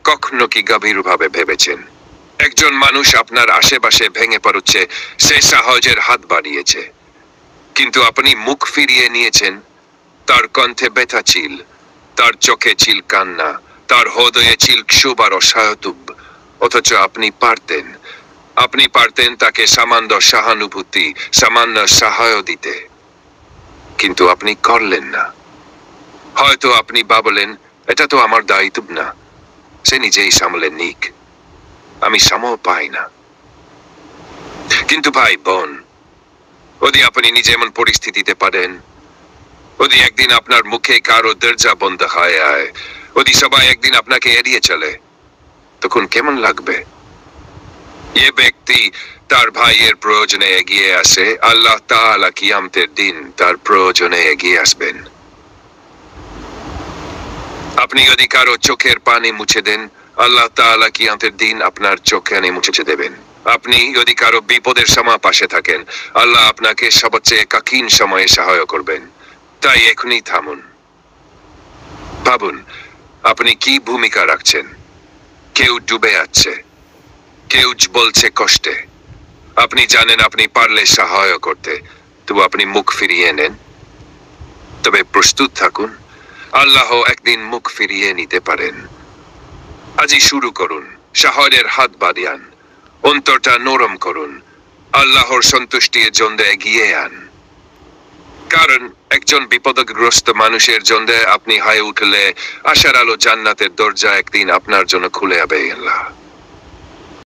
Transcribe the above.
কখনো কি গভীরভাবে ভেবেছেন একজন মানুষ আপনার আশেপাশে ভেঙে পড়ছে, সে সাহায্যের হাত বাড়িয়েছে, কিন্তু আপনি মুখ ফিরিয়ে নিয়েছেন? তার কণ্ঠে ব্যথা ছিল, তার চোখে ছিল কান্না, তার হৃদয়ে ছিল ক্ষোভ আর অসহায়ত্ব। অথচ আপনি পারতেন তাকে সামান্য সহানুভূতি, সামান্য সহায় দিতে, কিন্তু আপনি করলেন না। হয়তো আপনি ভাবলেন, এটা তো আমার দায়িত্ব না, সে নিজেই সামলে নিক, আমি সময় পাই না। কিন্তু ভাই বোন, যদি আপনি নিজে এমন পরিস্থিতিতে পারেন, যদি একদিন আপনার মুখে কারো দরজা বন্ধ হয়, যদি সবাই একদিন আপনাকে এড়িয়ে চলে, তখন কেমন লাগবে? এ ব্যক্তি তার ভাইয়ের প্রয়োজনে এগিয়ে আসে, আল্লাহ তাআলা কিয়ামতের দিন তার প্রয়োজনে এগিয়ে আসবেন। আপনি যদি কারো চোখের পানি মুছে দেন, আল্লাহ তাআলা কিয়ামতের দিন আপনার চোখে মুছে দেবেন। আপনি যদি কারো বিপদের সময় পাশে থাকেন, আল্লাহ আপনাকে সবচেয়ে কঠিন সময়ে সহায় করবেন। তাই এখনই থামুন, ভাবুন, আপনি কি ভূমিকা রাখছেন? কেউ ডুবে আছে, কেউ বলছে কষ্টে। আপনি জানেন আপনি পারলে সহায় করতে, তবু আপনি মুখ ফিরিয়ে নেন। তবে প্রস্তুত থাকুন, আল্লাহ একদিন মুখ ফিরিয়ে নিতে পারেন। আজই শুরু করুন, সাহায্যের হাত বাড়িয়ান, অন্তরটা নরম করুন, আল্লাহর সন্তুষ্টির জন্য এগিয়ে আন। কারণ একজন বিপদগ্রস্ত মানুষের জন্য আপনি হয়ে উঠলে আশার আলো জান্নাতের দরজা একদিন আপনার জন্য খুলে যাবে। আল্লাহ